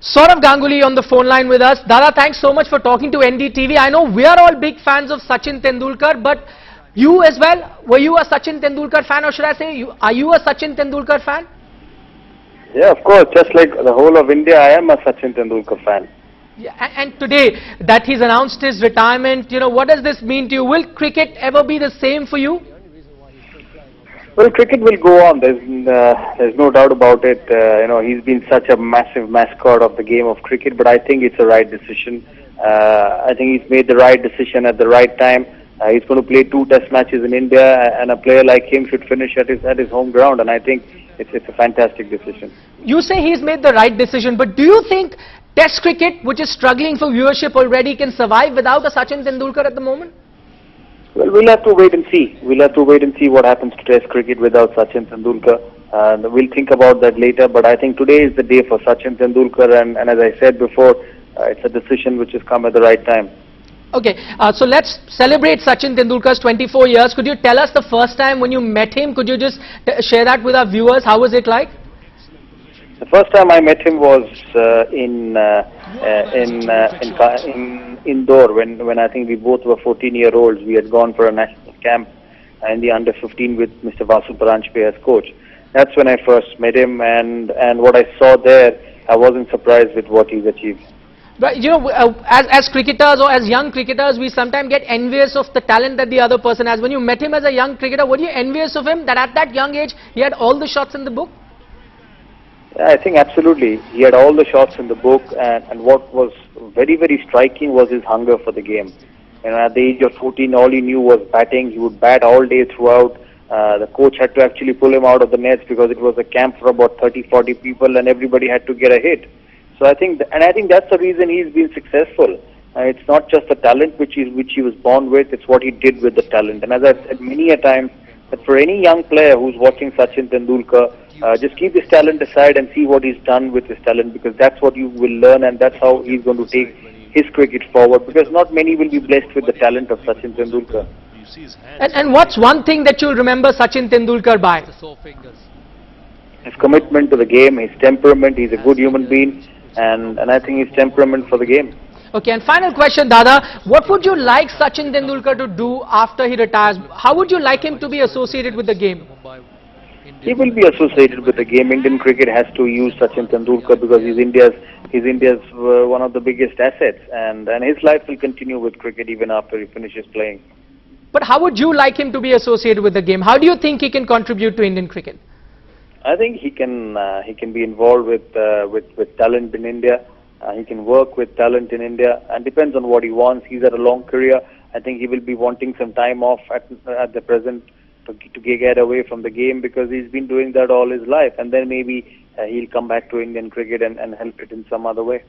Sourav Ganguly on the phone line with us. Dada, thanks so much for talking to NDTV. I know we are all big fans of Sachin Tendulkar, but you as well, were you a Sachin Tendulkar fan, or should I say, are you a Sachin Tendulkar fan? Yeah, of course. Just like the whole of India, I am a Sachin Tendulkar fan. Yeah, and today that he's announced his retirement, what does this mean to you? Will cricket ever be the same for you? Well, cricket will go on. There's no doubt about it. He's been such a massive mascot of the game of cricket, but I think it's the right decision. I think he's made the right decision at the right time. He's going to play 2 Test matches in India, and a player like him should finish at his home ground. And I think it's a fantastic decision. You say he's made the right decision, but do you think Test cricket, which is struggling for viewership already, can survive without a Sachin Tendulkar at the moment? Well, we'll have to wait and see. We'll have to wait and see what happens to Test cricket without Sachin Tendulkar. And we'll think about that later. But I think today is the day for Sachin Tendulkar. And as I said before, it's a decision which has come at the right time. Okay, so let's celebrate Sachin Tendulkar's 24 years. Could you tell us the first time when you met him? Could you just share that with our viewers? How was it like? The first time I met him was in Indore when I think we both were 14-year-olds. We had gone for a national camp in the under-15 with Mr. Vasu Paranjpe as coach. That's when I first met him, and what I saw there, I wasn't surprised with what he's achieved. But as cricketers or as young cricketers, we sometimes get envious of the talent that the other person has. When you met him as a young cricketer, were you envious of him that at that young age he had all the shots in the book? Yeah, I think absolutely. He had all the shots in the book, and what was very, very striking was his hunger for the game. At the age of 14, all he knew was batting. He would bat all day throughout. The coach had to actually pull him out of the nets because it was a camp for about 30-40 people, and everybody had to get a hit. So I think that's the reason he's been successful. It's not just the talent which he was born with; it's what he did with the talent. And as I've said many a time, that for any young player who's watching Sachin Tendulkar, just keep his talent aside and see what he's done with his talent, because that's what you will learn, and that's how he's going to take his cricket forward, because not many will be blessed with the talent of Sachin Tendulkar. And what's one thing that you'll remember Sachin Tendulkar by? His commitment to the game, his temperament. He's a good human being, and I think his temperament for the game. Okay, and final question, Dada. What would you like Sachin Tendulkar to do after he retires? How would you like him to be associated with the game? He will be associated with the game. Indian cricket has to use Sachin Tendulkar because he's India's one of the biggest assets, and his life will continue with cricket even after he finishes playing. But how would you like him to be associated with the game? How do you think he can contribute to Indian cricket? I think he can be involved with talent in India. He can work with talent in India, and depends on what he wants. He's had a long career. I think he will be wanting some time off at the present to get away from the game, because he's been doing that all his life, and then maybe he'll come back to Indian cricket and help it in some other way.